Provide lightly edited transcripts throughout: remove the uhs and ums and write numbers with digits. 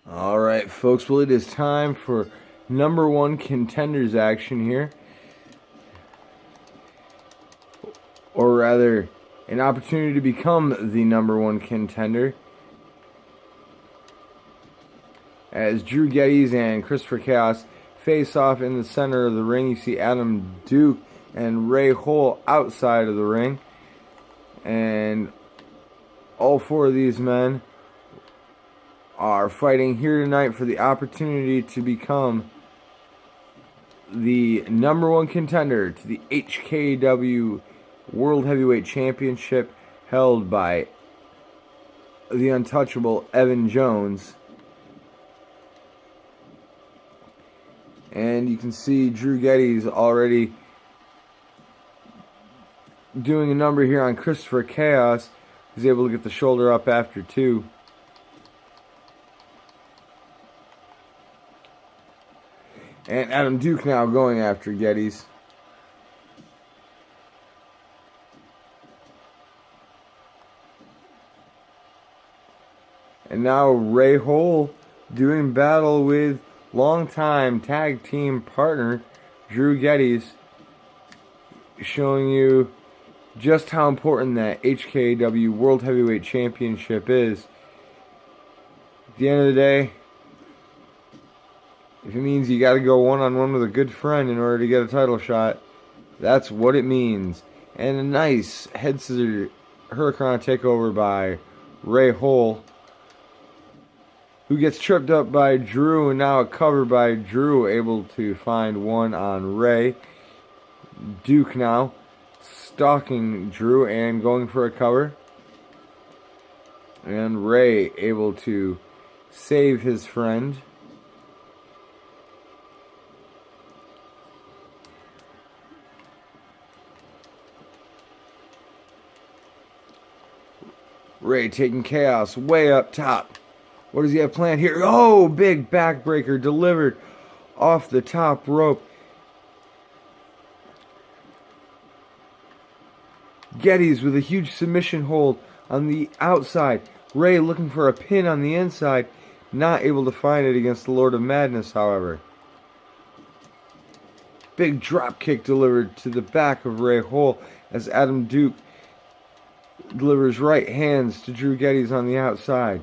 All right, folks. Well, it is time for number one contenders action here. Or rather, an opportunity to become the number one contender. As Drew Geddes and Christopher Chaos face off in the center of the ring, you see Adam Duke and Ray Hole outside of the ring. And all four of these men are fighting here tonight for the opportunity to become the number one contender to the HKW World Heavyweight Championship held by the untouchable Evan Jones. And you can see Drew Geddes already doing a number here on Christopher Chaos. He's able to get the shoulder up after two. And Adam Duke now going after Geddes. And now Ray Hole doing battle with longtime tag team partner Drew Geddes, showing you just how important that HKW World Heavyweight Championship is. At the end of the day, if it means you got to go one-on-one with a good friend in order to get a title shot, that's what it means. And a nice head scissor hurricane takeover by Ray Hole, who gets tripped up by Drew, and now a cover by Drew, able to find one on Ray. Duke now stalking Drew and going for a cover. And Ray able to save his friend. Ray taking Chaos way up top. What does he have planned here? Oh, big backbreaker delivered off the top rope. Geddes with a huge submission hold on the outside. Ray looking for a pin on the inside. Not able to find it against the Lord of Madness, however. Big drop kick delivered to the back of Ray Hole as Adam Duke delivers right hands to Drew Geddes on the outside.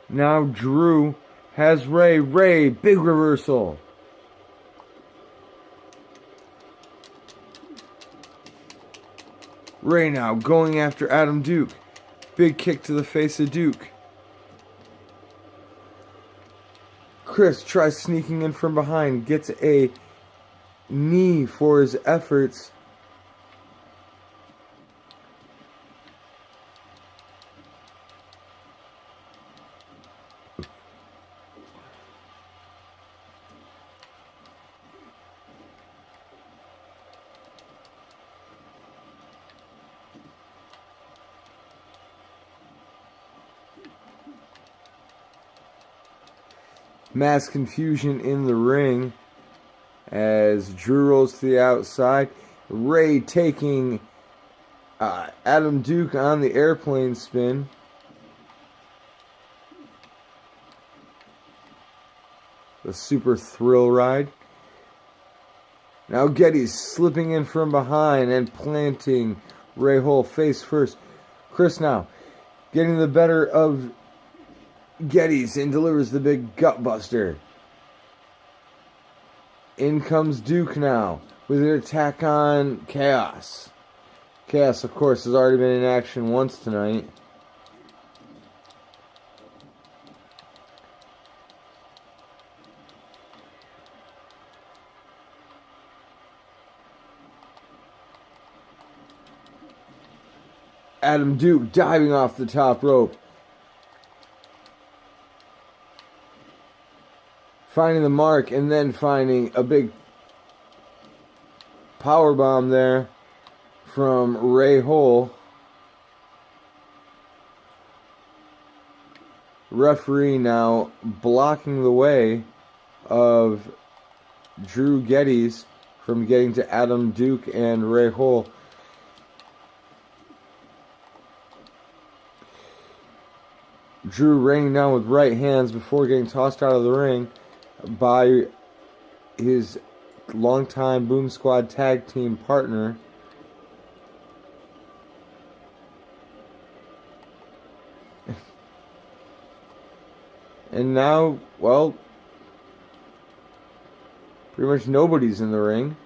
Now Drew has Ray. Ray, big reversal. Ray now going after Adam Duke. Big kick to the face of Duke. Chris tries sneaking in from behind. Gets a knee for his efforts. Mass confusion in the ring as Drew rolls to the outside. Ray taking Adam Duke on the airplane spin. The super thrill ride. Now Geddes slipping in from behind and planting Ray Hole face first. Chris now getting the better of Geddes and delivers the big gutbuster. In comes Duke now with an attack on Chaos. Chaos, of course, has already been in action once tonight. Adam Duke diving off the top rope. Finding the mark and then finding a big powerbomb there from Ray Hole. Referee now blocking the way of Drew Geddes from getting to Adam Duke and Ray Hole. Drew raining down with right hands before getting tossed out of the ring by his longtime Boom Squad tag team partner. And now, well, pretty much nobody's in the ring.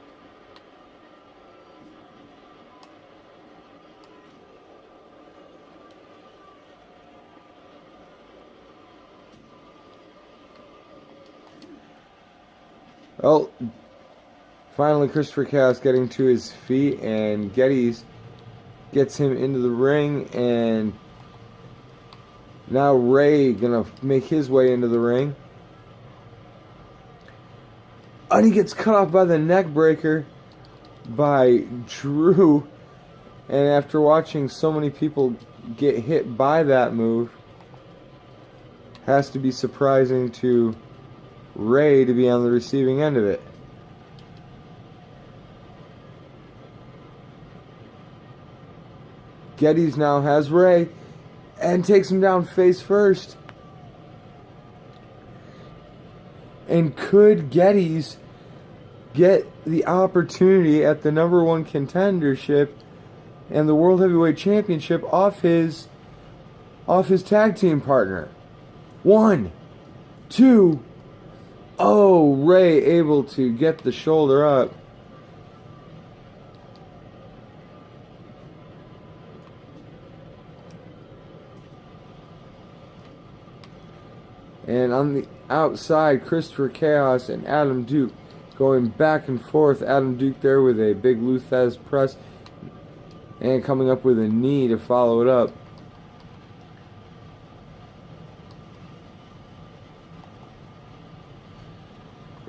Well, finally Christopher Chaos getting to his feet, and Geddes gets him into the ring, and now Ray gonna make his way into the ring. And he gets cut off by the neck breaker by Drew. And after watching so many people get hit by that move, has to be surprising to Ray to be on the receiving end of it. Geddes now has Ray and takes him down face first. And could Geddes get the opportunity at the #1 contendership and the World Heavyweight Championship off his tag team partner? 1, 2. Oh, Ray able to get the shoulder up. And on the outside, Christopher Chaos and Adam Duke going back and forth. Adam Duke there with a big Lou Thesz press and coming up with a knee to follow it up.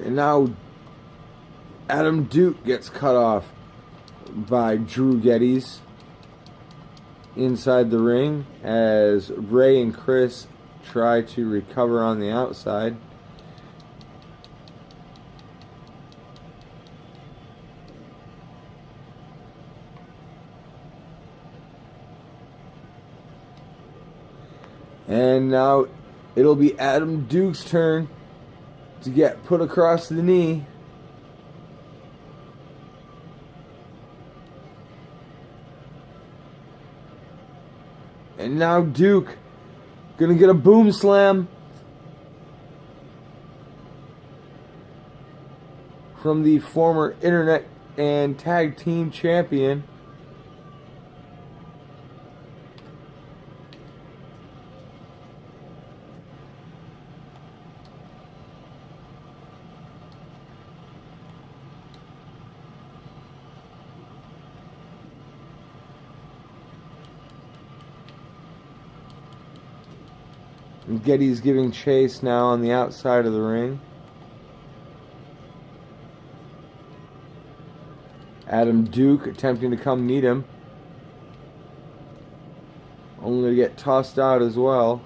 And now Adam Duke gets cut off by Drew Geddes inside the ring as Ray and Chris try to recover on the outside. And now it'll be Adam Duke's turn to get put across the knee. And now Duke gonna get a boom slam from the former internet and tag team champion. And Geddes giving chase now on the outside of the ring. Adam Duke attempting to come meet him, only to get tossed out as well.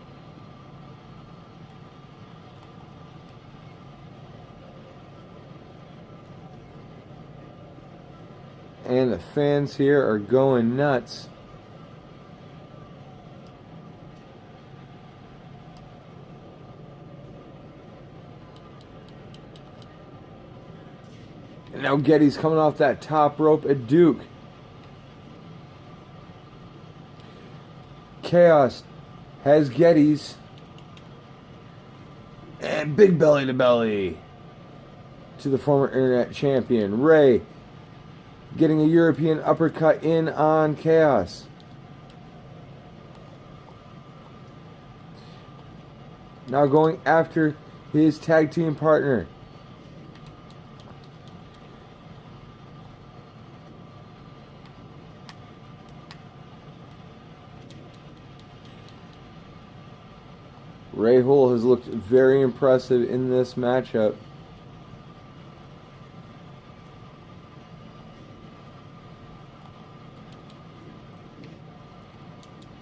And the fans here are going nuts. And now Geddes coming off that top rope at Duke. Chaos has Geddes. And big belly to belly to the former internet champion. Ray getting a European uppercut in on Chaos. Now going after his tag team partner. Ray Hull has looked very impressive in this matchup.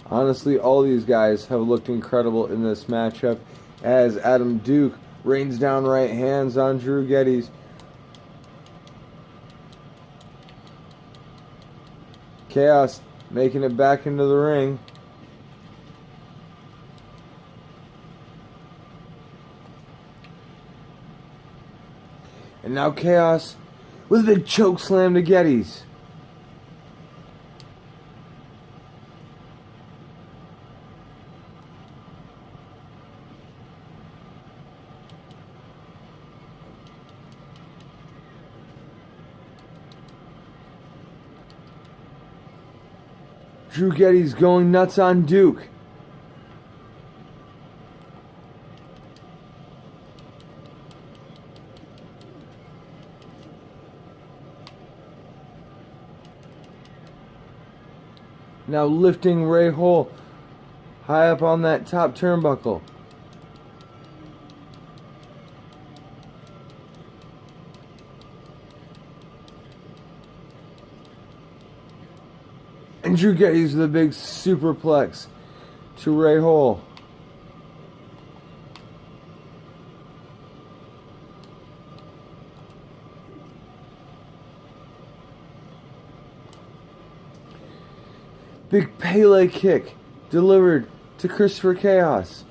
Honestly, all these guys have looked incredible in this matchup as Adam Duke rains down right hands on Drew Geddes. Chaos making it back into the ring. And now Chaos with a big choke slam to Geddes. Drew Geddes going nuts on Duke. Now lifting Ray Hole high up on that top turnbuckle. And Drew Geddes with a big superplex to Ray Hole. Big Pele kick delivered to Christopher Chaos.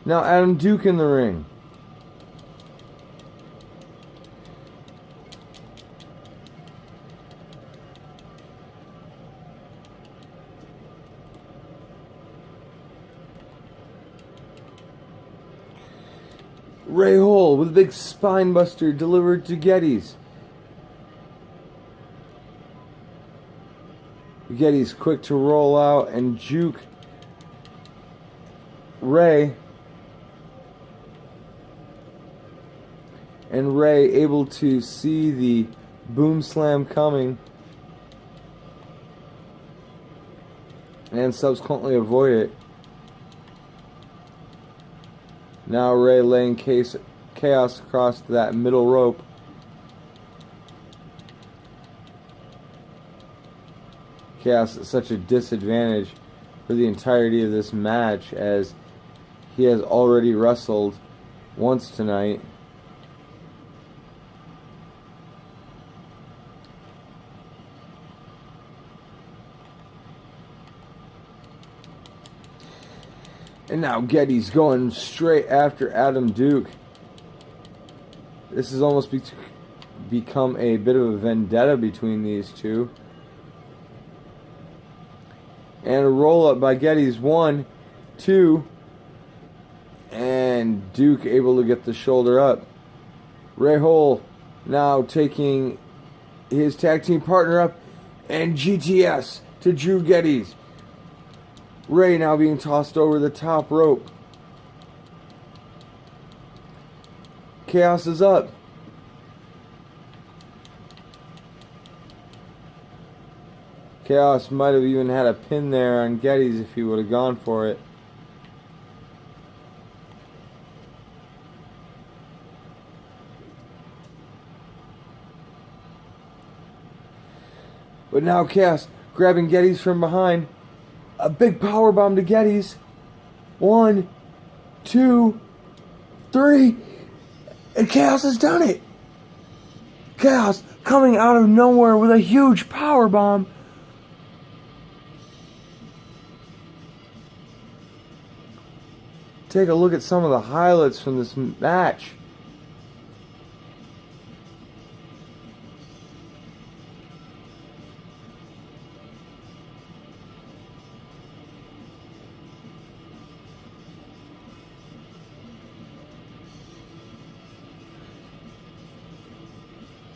Now Adam Duke in the ring. Ray Hole with a big spine buster delivered to Geddes. Geddes quick to roll out and juke Ray. And Ray able to see the boom slam coming and subsequently avoid it. Now Ray laying Chaos across that middle rope. Chaos at such a disadvantage for the entirety of this match as he has already wrestled once tonight. And now Geddes going straight after Adam Duke. This has almost become a bit of a vendetta between these two. And a roll up by Geddes. 1, 2. And Duke able to get the shoulder up. Ray Hole now taking his tag team partner up. And GTS to Drew Geddes. Ray now being tossed over the top rope. Chaos is up. Chaos might have even had a pin there on Geddes if he would have gone for it. But now Chaos grabbing Geddes from behind. A big powerbomb to Geddes. 1, 2, 3. And Chaos has done it. Chaos coming out of nowhere with a huge powerbomb. Take a look at some of the highlights from this match.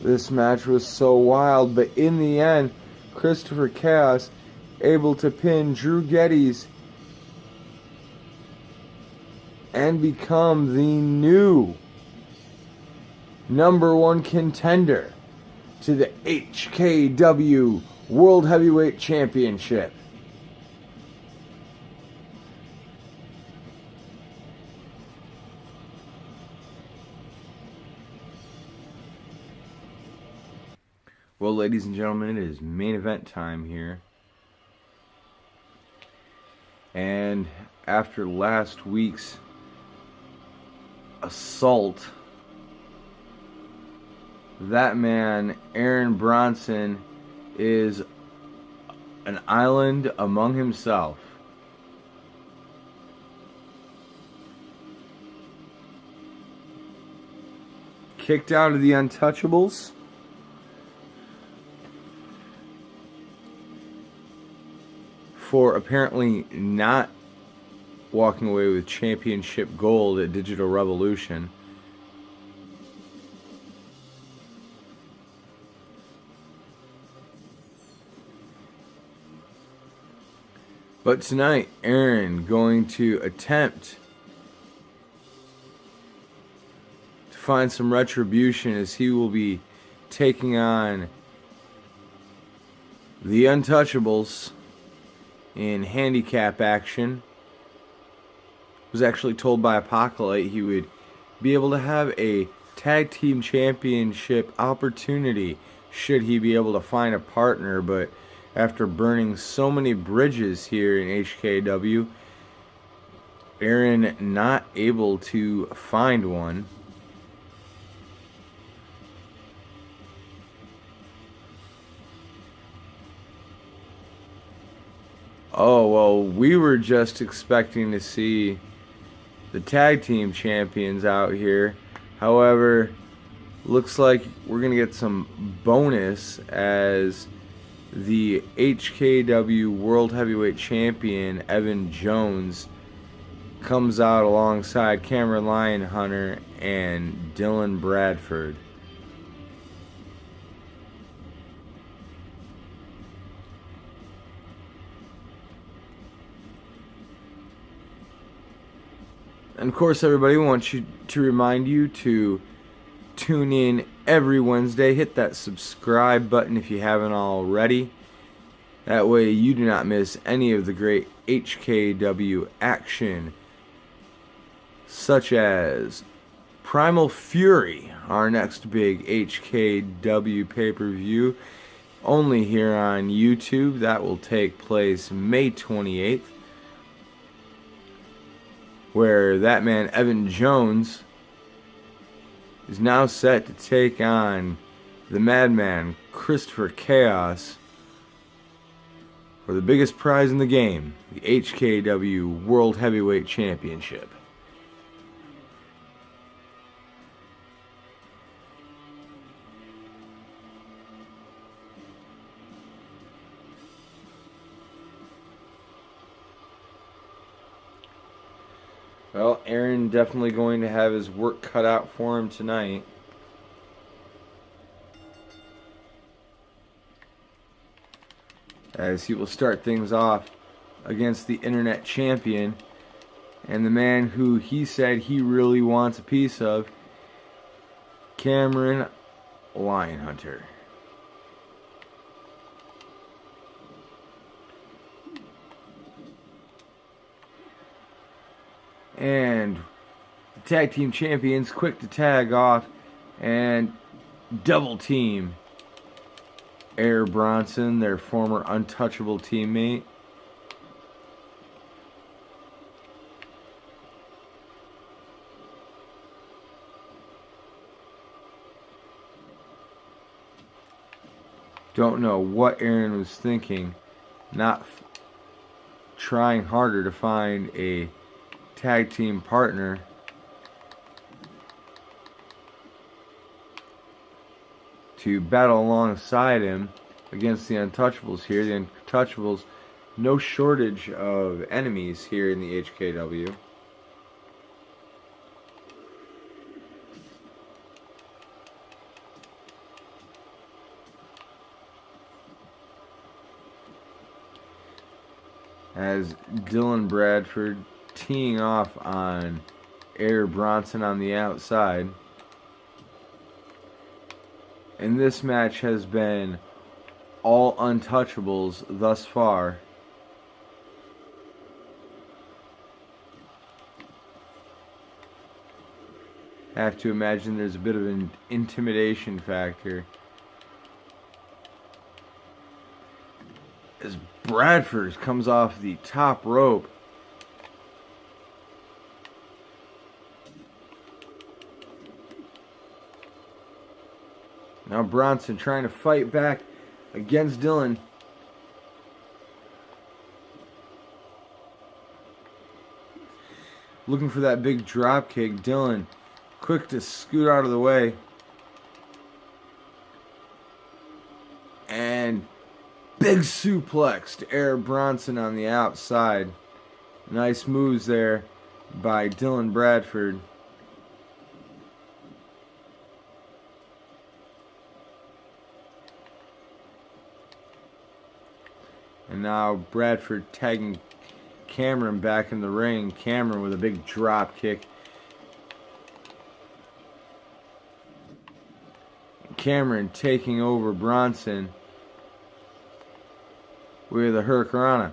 This match was so wild, but in the end, Christopher Chaos able to pin Drew Geddes and become the new #1 contender to the HKW World Heavyweight Championship. Well, ladies and gentlemen, it is main event time here. And after last week's assault, that man, Aaron Bronson, is an island among himself. kicked out of the Untouchables. For apparently not walking away with championship gold at Digital Revolution. But tonight, Aaron going to attempt to find some retribution as he will be taking on the Untouchables in handicap action. Was actually told by Apocalypse he would be able to have a tag team championship opportunity should he be able to find a partner, but after burning so many bridges here in HKW, Aaron not able to find one. Oh, well, we were just expecting to see the tag team champions out here. However, looks like we're going to get some bonus as the HKW World Heavyweight Champion Evan Jones comes out alongside Cameron Lionhunter and Dylan Bradford. And of course, everybody wants you to remind you to tune in every Wednesday. Hit that subscribe button if you haven't already. That way you do not miss any of the great HKW action, such as Primal Fury, our next big HKW pay-per-view, only here on YouTube. That will take place May 28th. Where that man Evan Jones is now set to take on the madman Christopher Chaos for the biggest prize in the game, the HKW World Heavyweight Championship. Well, Aaron definitely going to have his work cut out for him tonight. As he will start things off against the internet champion and the man who he said he really wants a piece of, Cameron Lionhunter. And the tag team champions quick to tag off and double team Aaron Bronson, their former Untouchable teammate. Don't know what Aaron was thinking, not trying harder to find a tag team partner. To battle alongside him against the Untouchables here. The Untouchables, no shortage of enemies here in the HKW. As Dylan Bradford teeing off on Aaron Bronson on the outside. And this match has been all Untouchables thus far. Have to imagine there's a bit of an intimidation factor. As Bradford comes off the top rope. Now Bronson trying to fight back against Dylan. Looking for that big drop kick. Dylan quick to scoot out of the way. And big suplex to Aaron Bronson on the outside. Nice moves there by Dylan Bradford. And now Bradford tagging Cameron back in the ring. Cameron with a big drop kick. Cameron taking over Bronson with a hurricanrana.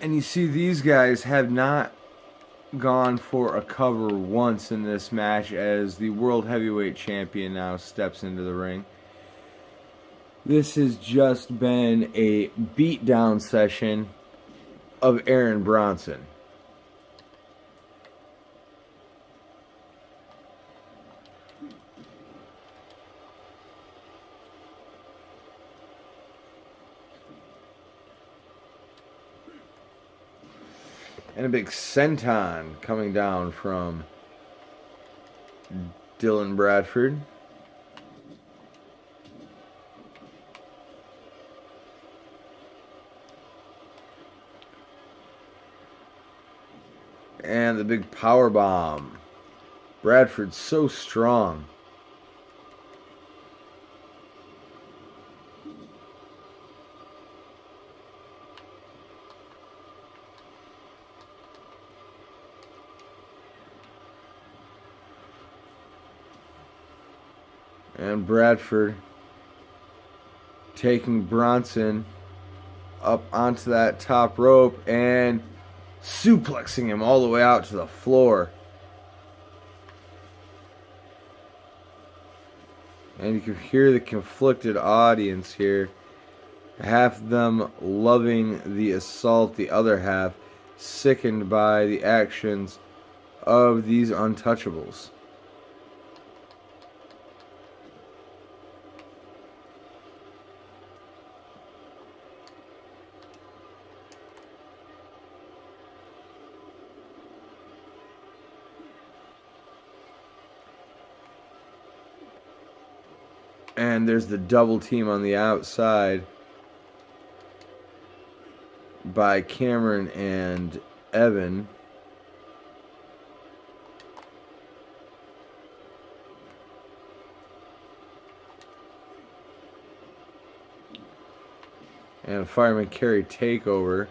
And you see these guys have not gone for a cover once in this match as the World Heavyweight Champion now steps into the ring. This has just been a beatdown session of Aaron Bronson. And a big senton coming down from Dylan Bradford. And the big power bomb. Bradford's so strong. And Bradford taking Bronson up onto that top rope and suplexing him all the way out to the floor. And you can hear the conflicted audience here. Half of them loving the assault, the other half sickened by the actions of these Untouchables. And there's the double team on the outside by Cameron and Evan. And a fireman carry takeover.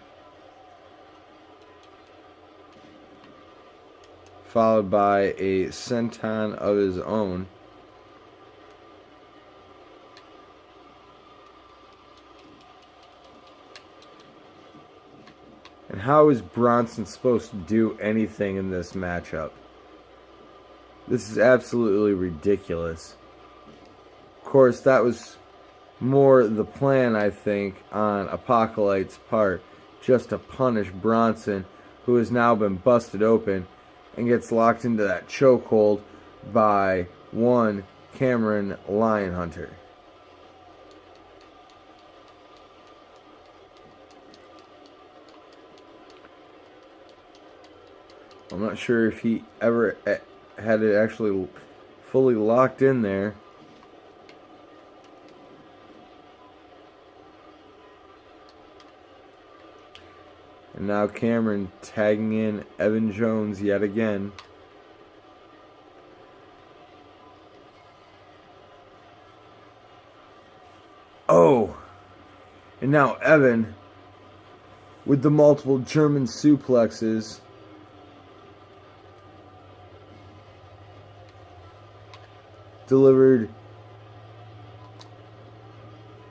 Followed by a senton of his own. And how is Bronson supposed to do anything in this matchup? This is absolutely ridiculous. Of course, that was more the plan, I think, on Apocalypse's part. Just to punish Bronson, who has now been busted open and gets locked into that chokehold by one Cameron Lionhunter. I'm not sure if he ever had it actually fully locked in there. And now Cameron tagging in Evan Jones yet again. Oh! And now Evan with the multiple German suplexes. Delivered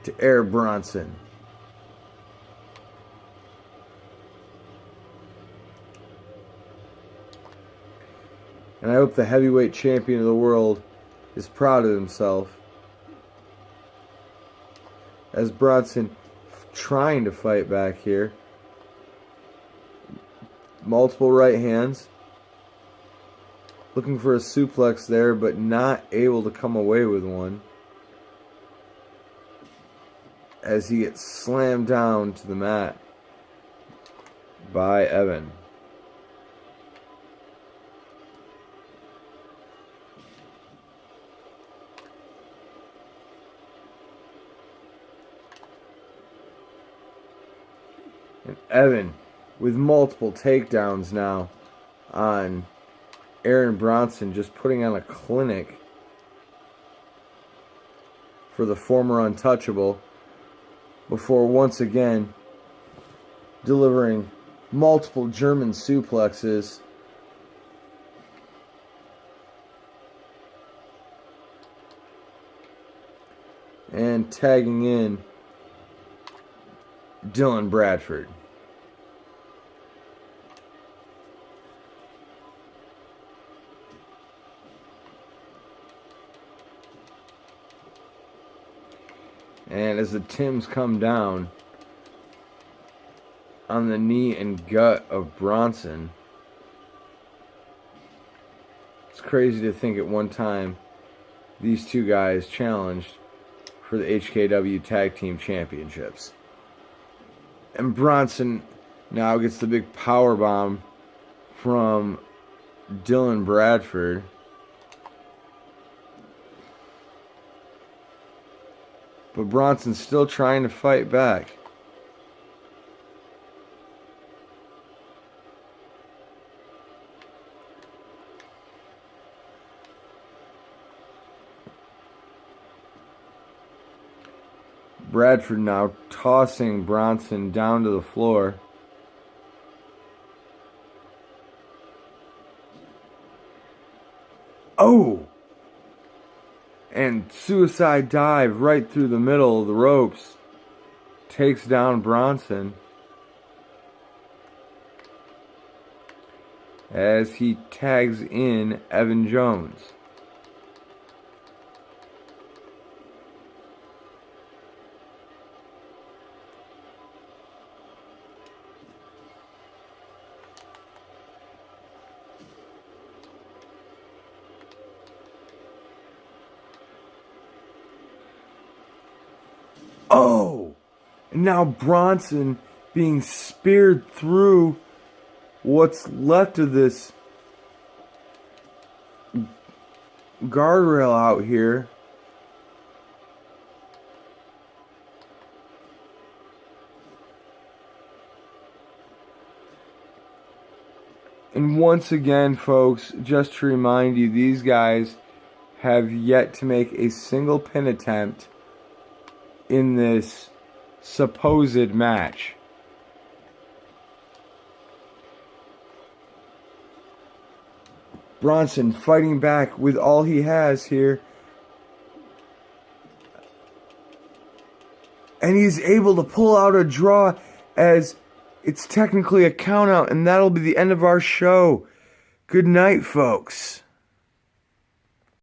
to Aaron Bronson. And I hope the heavyweight champion of the world is proud of himself. As Bronson trying to fight back here. Multiple right hands. Looking for a suplex there, but not able to come away with one. As he gets slammed down to the mat by Evan. And Evan with multiple takedowns now on Aaron Bronson, just putting on a clinic for the former Untouchable before once again delivering multiple German suplexes. And tagging in Dylan Bradford. And as the Tims come down on the knee and gut of Bronson, it's crazy to think at one time these two guys challenged for the HKW Tag Team Championships. And Bronson now gets the big power bomb from Dylan Bradford. But Bronson's still trying to fight back. Bradford now tossing Bronson down to the floor. Oh! And suicide dive right through the middle of the ropes. Takes down Bronson. As he tags in Evan Jones. Oh! And now Bronson being speared through what's left of this guardrail out here. And once again, folks, just to remind you, these guys have yet to make a single pin attempt in this supposed match. Bronson fighting back with all he has here. And he's able to pull out a draw as it's technically a count out, and that'll be the end of our show. Good night, folks.